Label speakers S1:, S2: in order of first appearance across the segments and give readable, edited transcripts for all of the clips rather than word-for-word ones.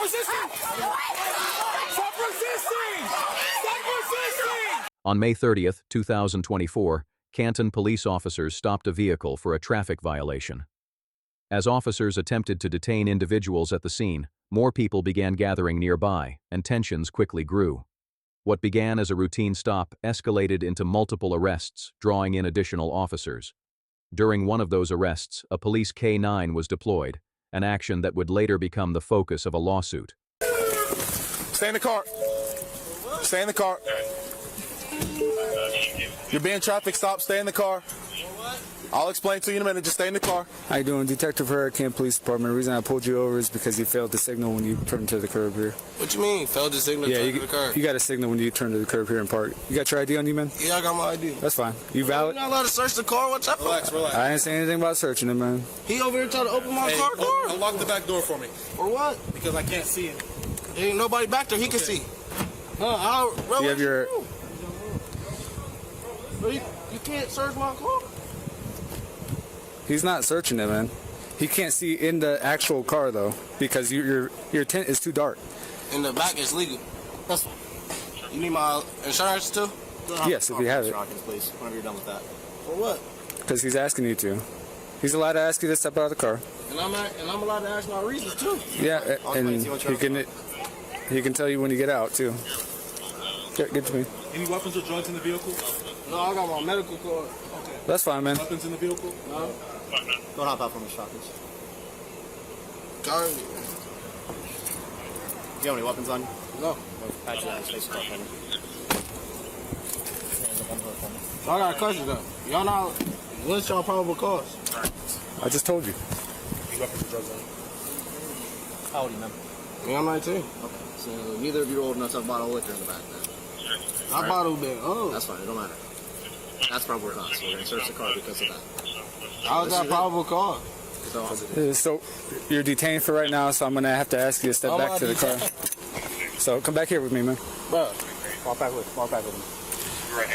S1: resisting! Stop resisting! Stop resisting!
S2: On May 30th, 2024, Canton police officers stopped a vehicle for a traffic violation. As officers attempted to detain individuals at the scene, more people began gathering nearby, and tensions quickly grew. What began as a routine stop escalated into multiple arrests, drawing in additional officers. During one of those arrests, a police K-9 was deployed, an action that would later become the focus of a lawsuit.
S1: Stay in the car. Stay in the car. You're being traffic stopped. Stay in the car. I'll explain to you in a minute. Just stay in the car.
S3: How you doing? Detective for Canton Police Department. The reason I pulled you over is because you failed to signal when you turned to the curb here.
S4: What you mean? Failed to signal to the curb?
S3: You got to signal when you turn to the curb here and park. You got your ID on you, man?
S4: Yeah, I got my ID.
S3: That's fine. You valid?
S4: You're not allowed to search the car? What's up?
S1: Relax, relax.
S3: I didn't say anything about searching it, man.
S4: He over here trying to open my car door?
S1: Unlock the back door for me.
S4: For what?
S1: Because I can't see it.
S4: There ain't nobody back there he can see.
S3: You have your...
S4: Bro, you can't search my car?
S3: He's not searching it, man. He can't see in the actual car, though, because your tent is too dark.
S4: In the back is legal. That's fine. You need my insurance too?
S3: Yes, if you have it.
S5: Please, whenever you're done with that.
S4: For what?
S3: Because he's asking you to. He's allowed to ask you to step out of the car.
S4: And I'm allowed to ask my reasons too.
S3: Yeah, and he can tell you when you get out, too. Get to me.
S1: Any weapons or drugs in the vehicle?
S4: No, I got my medical card.
S1: Okay.
S3: That's fine, man.
S1: Weapons in the vehicle?
S4: No.
S5: Don't hop out from the shop, please.
S4: Got it.
S5: Do you have any weapons on you?
S4: No.
S5: Patch you down in space car for me.
S4: I got a question though. Y'all not, what's y'all probable cause?
S3: I just told you.
S1: Any weapons or drugs on you?
S5: How old are you, man?
S4: Yeah, I'm 19.
S5: Okay, so neither of you are old enough to have a bottle of liquor in the back then.
S4: I bottled it. Oh.
S5: That's fine, it don't matter. That's probably cause. So we're going to search the car because of that.
S4: How's that probable cause?
S3: So you're detained for right now, so I'm going to have to ask you to step back to the car. So come back here with me, man.
S4: Bro.
S5: Walk back with me.
S3: All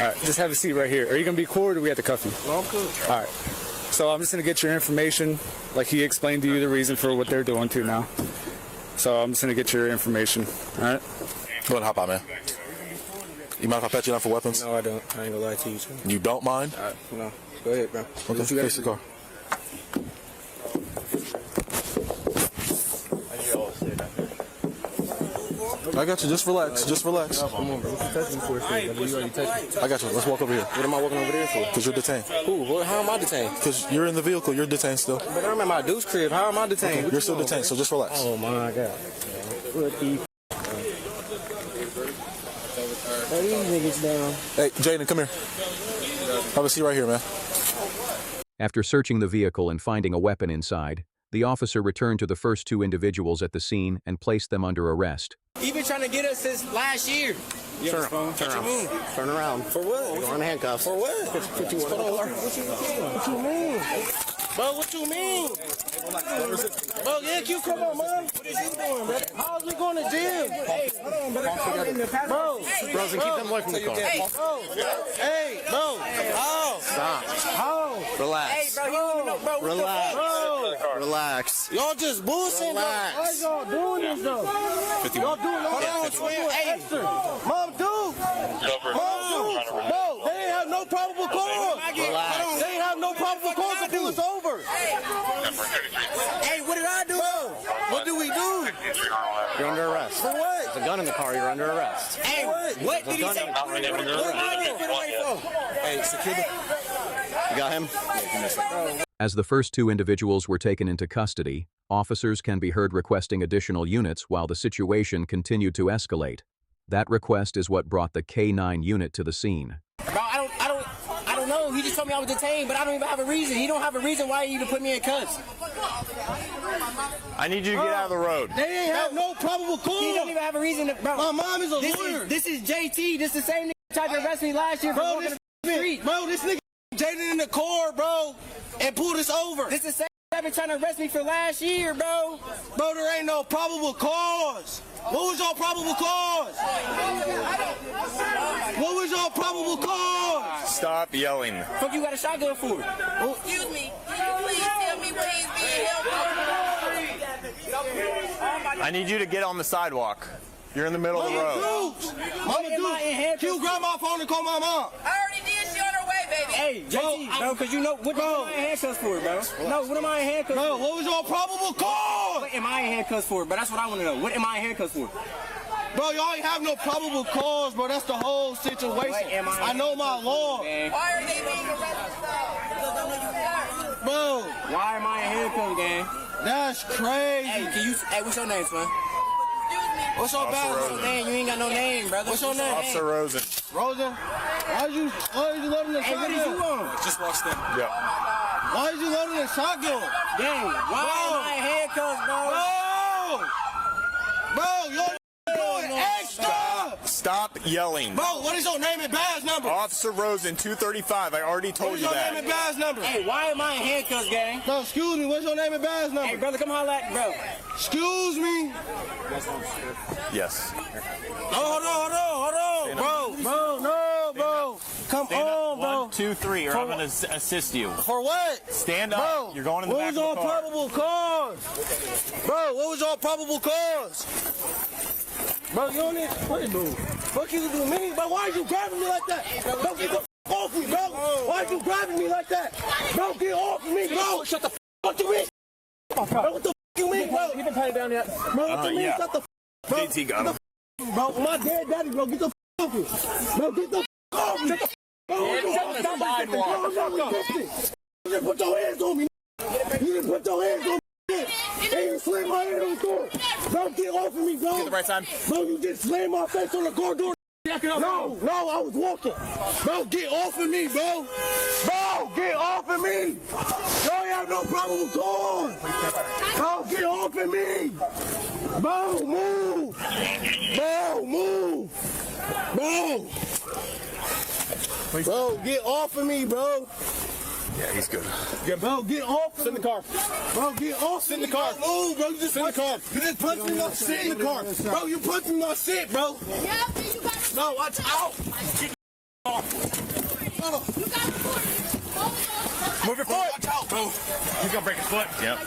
S3: right, just have a seat right here. Are you going to be cool or do we have to cuff you?
S4: No, I'm cool.
S3: All right. So I'm just going to get your information. Like he explained to you the reason for what they're doing too now. So I'm just going to get your information. All right?
S1: Go ahead, hop out, man. You mind if I pat you down for weapons?
S4: No, I don't. I ain't gonna lie to you.
S1: You don't mind?
S4: No. Go ahead, bro.
S1: Okay, face the car. I got you. Just relax. Just relax.
S4: Come on, bro. What you touching for? You already touched me.
S1: I got you. Let's walk over here.
S4: What am I walking over there for?
S1: Because you're detained.
S4: Who? How am I detained?
S1: Because you're in the vehicle. You're detained still.
S4: But I'm at my dude's crib. How am I detained?
S1: Okay, you're still detained, so just relax.
S4: Oh my God. What the? Hey, these niggas down.
S1: Hey, Jaden, come here. Have a seat right here, man.
S2: After searching the vehicle and finding a weapon inside, the officer returned to the first two individuals at the scene and placed them under arrest.
S4: He been trying to get us since last year.
S5: Turn around. Turn around.
S4: For what?
S5: You're on handcuffs.
S4: For what? What you mean? Bro, what you mean? Bro, yeah, you come on, man. What is you doing, bro? How's we going to jail? Hey, hold on, bro.
S5: Bros, and keep them away from the car.
S4: Hey, bro. How?
S5: Stop.
S4: How?
S5: Relax.
S4: Hey, bro,
S5: Relax.
S4: Bro.
S5: Relax.
S4: Y'all just bullshitting. Why y'all doing this, though? Y'all doing all extra. Mom, dude. Bro, they ain't have no probable cause.
S5: Relax.
S4: They ain't have no probable cause to pull us over. Hey, what did I do? What do we do?
S5: You're under arrest.
S4: For what?
S5: There's a gun in the car. You're under arrest.
S4: Hey, what did he say?
S5: You're under arrest.
S4: Hey, security.
S5: You got him?
S2: As the first two individuals were taken into custody, officers can be heard requesting additional units while the situation continued to escalate. That request is what brought the K-9 unit to the scene.
S6: Bro, I don't know. He just told me I was detained, but I don't even have a reason. He don't have a reason why he even put me in cuffs.
S5: I need you to get out of the road.
S4: They ain't have no probable cause.
S6: He don't even have a reason to, bro.
S4: My mom is a lawyer.
S6: This is JT. This is the same nigga who tried to arrest me last year for walking the street.
S4: Bro, this nigga Jaden in the car, bro, and pulled us over.
S6: This is the same nigga been trying to arrest me for last year, bro.
S4: Bro, there ain't no probable cause. What was your probable cause? What was your probable cause?
S5: Stop yelling.
S6: Fuck you got a shotgun for?
S7: Excuse me, can you please tell me where he's being held? I need you to get on the sidewalk. You're in the middle of the road.
S4: You grab my phone and call my mom.
S6: I already did. She on her way, baby.
S8: Hey, JT, bro, because you know, what am I in handcuffs for, bro? No, what am I in handcuffs
S4: Bro,
S8: for?
S4: what was your probable cause?
S8: What am I in handcuffs for? But that's what I want to know. What am I in handcuffs for?
S4: Bro, y'all ain't have no probable cause, bro. That's the whole situation.
S8: What am I
S4: I know my law.
S8: Gang?
S6: Why are they being arrested, though?
S4: Bro,
S8: Why am I in handcuffs, gang?
S4: that's crazy.
S8: Hey, what's your name, son?
S4: What's your bad
S8: What's your name? You ain't got no name, brother.
S4: What's your name?
S7: Officer Rosen.
S4: Rosa? Why did you loading the
S8: Hey, what
S4: shotgun?
S8: is you on?
S3: Just watch them.
S7: Yeah.
S4: Why did you loading the shotgun?
S8: Gang, why am I in handcuffs, bro?
S4: Bro, you're going extra.
S7: Stop yelling.
S4: Bro, what is your name and badge number?
S7: Officer Rosen, 235. I already
S4: What
S7: told
S4: is
S7: you
S4: your name and
S7: that.
S4: badge number?
S8: Hey, why am I in handcuffs, gang?
S4: No, excuse me. What's your name and badge number?
S8: Hey, brother, come holler at bro.
S4: Excuse me.
S7: Yes.
S4: Hold on, bro. No, bro. Come on, bro.
S7: 1, 2, 3, or I'm going to assist you.
S4: For what?
S7: Stand up.
S4: Bro,
S7: You're going in the back of the
S4: What was your
S7: car.
S4: probable cause? Bro, what was your probable cause? Bro, you don't need what you do? What you do me? Bro, why are you grabbing me like that? Bro, get the f off me, bro. Why are you grabbing me like that? Bro, get off me, bro. Shut the f. What you mean? Bro, what the f you mean, bro?
S8: You been patting down yet?
S4: Bro, what you mean?
S7: yeah.
S4: Shut the f, bro.
S7: JT got him.
S4: Bro, my dead daddy, bro, get the f off me. Bro, get the f off me. Bro,
S8: Get on the sidewalk.
S4: Bro, I'm not resisting. You didn't put your hands on me. You didn't put your hands on me. Hey, you slammed my head on the door. Bro, get off of me, bro.
S7: Get the right side.
S4: Bro, you just slammed my face on the car door. No, I was walking. Bro, get off of me, bro. Bro, get off of me. Y'all ain't have no probable cause. Bro, get off of me. Bro, move. Bro, move. Bro, get off of me, bro.
S7: Yeah, he's good.
S4: Bro, get off of me. Sit in the car. Bro, get off. Sit in the car. Move, bro. You just sit in the car. You just punched me in my shit in the car. Bro, you punched me in my shit, bro. No, watch out.
S7: Move your foot.
S4: Watch out, bro.
S7: He's going to break his foot. Yep.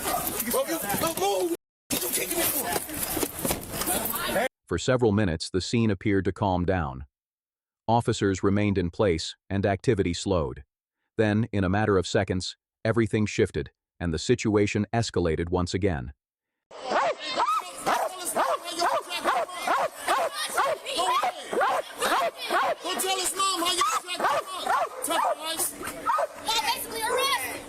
S4: Bro, don't move. You kicking me for?
S2: For several minutes, the scene appeared to calm down. Officers remained in place, and activity slowed. Then, in a matter of seconds, everything shifted, and the situation escalated once again.
S4: Don't tell his mom how you tough ice.
S6: Y'all basically arrested.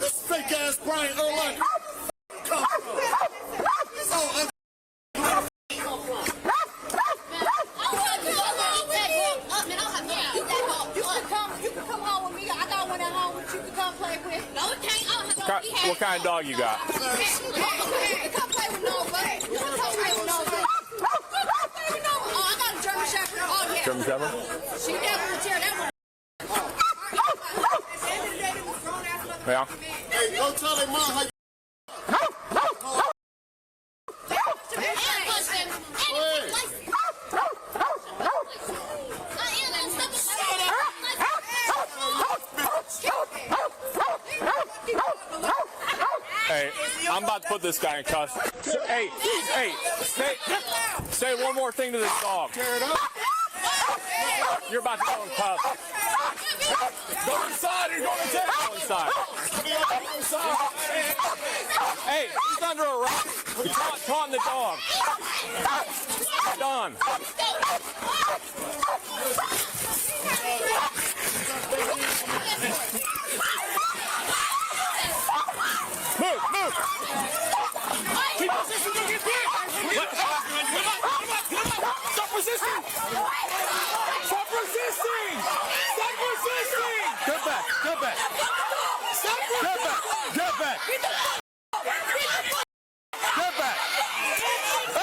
S4: This fake ass Brian Erlich.
S6: You can come home with me. I got one at home that you can come play with. No, it can't.
S7: What kind of dog you got?
S6: Come play with nobody. You can come play with nobody. Oh, I got a German Shepherd. Oh, yeah.
S7: German Shepherd?
S6: She never would tear that one.
S7: Yeah.
S4: Hey, don't tell him mom how you.
S7: Hey, I'm about to put this guy in cuffs. Hey, say one more thing to this dog. You're about to go in cuffs. Go inside, you're going to jail. Go inside. Hey, he's under arrest. You're taunting the dog. Done. Move. Keep resisting, you'll get bit. Stop resisting. Stop resisting. Get back. Get back. Get back.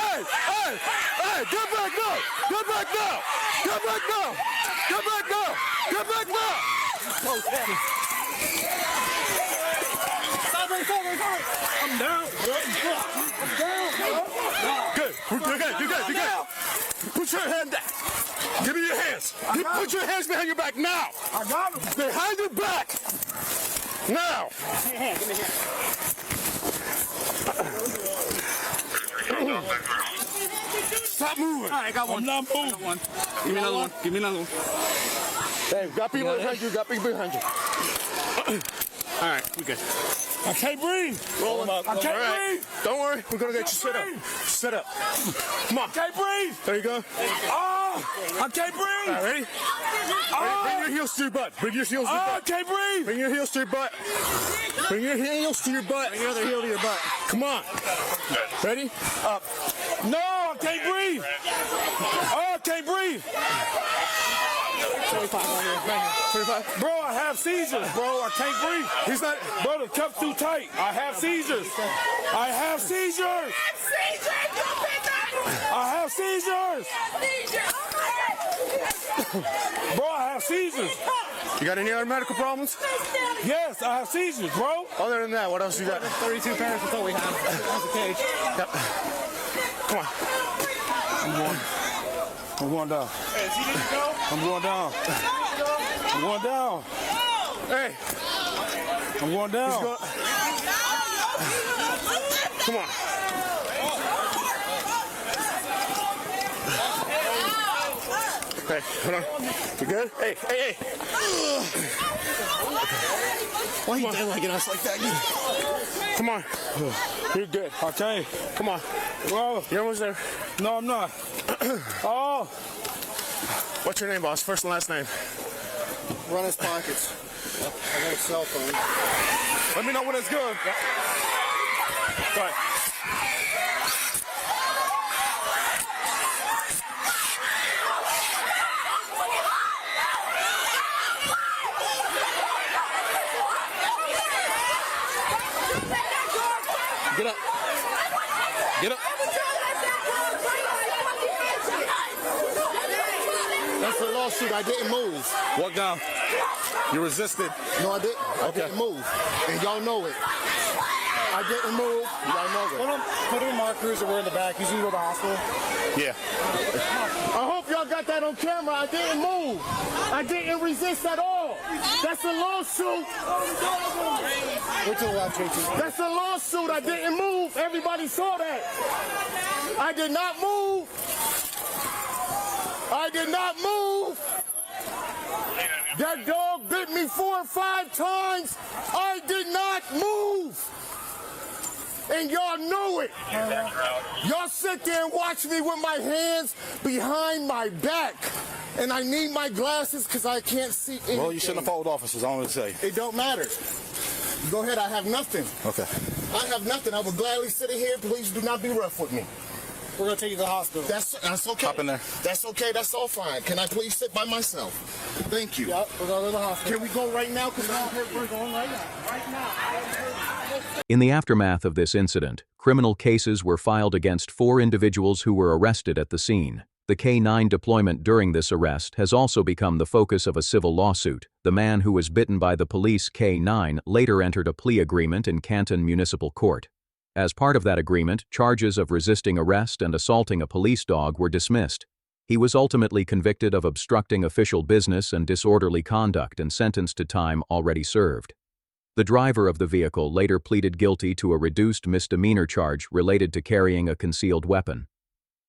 S7: Hey, get back now. Get back now.
S4: I'm down.
S7: Good. You good. Put your hand down. Give me your hands. You put your hands behind your back now.
S4: I got him.
S7: Behind your back. Now.
S8: Give me a hand.
S7: Stop moving.
S3: All right, I got one.
S7: I'm not moving.
S3: Give me another one. Give me another one.
S7: Hey, got people behind you. Got people behind you.
S3: All right, we good.
S7: I can't breathe.
S3: Roll him up.
S7: I can't breathe. Don't worry. We're going to get you set up. Sit up. Come on. I can't breathe. There you go. Oh, I can't breathe. All right, ready? Oh. Bring your heels to your butt. Bring your heels to your butt. I can't breathe. Bring your heels to your butt. Bring your heels to your butt. Bring your other heel to your butt. Come on. Ready? Up. No, I can't breathe. Oh, I can't breathe. 25 on here. 25. Bro, I have seizures, bro. I can't breathe. He's not. Bro, the cuff's too tight. I have seizures. I have seizures. I have seizures. Bro, I have seizures. You got any other medical problems? Yes, I have seizures, bro. Other than that, what else you got?
S3: 32 parents, that's all we have. That's a cage.
S7: Yep. Come on. I'm going down.
S4: Hey, is he need to go?
S7: I'm going down. I'm going down. Hey. I'm going down. Come on. Hey, hold on. You good? Hey, hey, hey. Why you daylighting us like that? Come on. You're good. Okay. Come on. Well, you're almost there. No, I'm not. Oh. What's your name, boss? First and last name.
S4: Run his pockets. I got a cell phone.
S7: Let me know when it's good. Go ahead. Get up. Get up.
S4: That's a lawsuit. I didn't move.
S7: Walk down. You resisted.
S4: No, I didn't. I didn't move. And y'all know it. I didn't move. Y'all know it.
S3: Put him in my cruiser. We're in the back. He's going to go to the hospital.
S7: Yeah.
S4: I hope y'all got that on camera. I didn't move. I didn't resist at all. That's a lawsuit.
S3: Wait till the left, JT.
S4: That's a lawsuit. I didn't move. Everybody saw that. I did not move. I did not move. That dog bit me 4 or 5 times. I did not move. And y'all know it. Y'all sit there and watch me with my hands behind my back. And I need my glasses because I can't see anything.
S1: Well, you shouldn't have followed officers. I want to say.
S4: It don't matter. Go ahead. I have nothing.
S1: Okay.
S4: I have nothing. I would gladly sit in here. Please do not be rough with me.
S3: We're going to take you to the hospital.
S4: That's okay.
S1: Hop in there.
S4: That's okay. That's all fine. Can I please sit by myself? Thank you.
S3: Yep, we're going to the hospital.
S4: Can we go right now? Because
S3: We're going right now. Right now.
S2: In the aftermath of this incident, criminal cases were filed against 4 individuals who were arrested at the scene. The K-9 deployment during this arrest has also become the focus of a civil lawsuit. The man who was bitten by the police K-9 later entered a plea agreement in Canton Municipal Court. As part of that agreement, charges of resisting arrest and assaulting a police dog were dismissed. He was ultimately convicted of obstructing official business and disorderly conduct and sentenced to time already served. The driver of the vehicle later pleaded guilty to a reduced misdemeanor charge related to carrying a concealed weapon.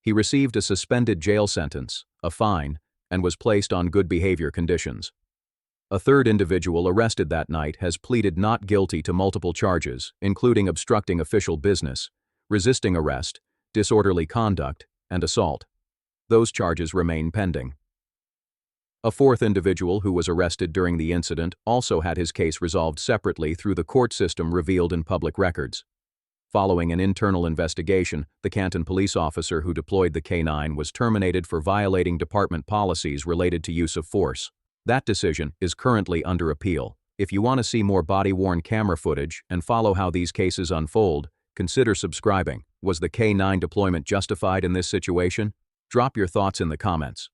S2: He received a suspended jail sentence, a fine, and was placed on good behavior conditions. A third individual arrested that night has pleaded not guilty to multiple charges, including obstructing official business, resisting arrest, disorderly conduct, and assault. Those charges remain pending. A fourth individual who was arrested during the incident also had his case resolved separately through the court system revealed in public records. Following an internal investigation, the Canton police officer who deployed the K-9 was terminated for violating department policies related to use of force. That decision is currently under appeal. If you want to see more body-worn camera footage and follow how these cases unfold, consider subscribing. Was the K-9 deployment justified in this situation? Drop your thoughts in the comments.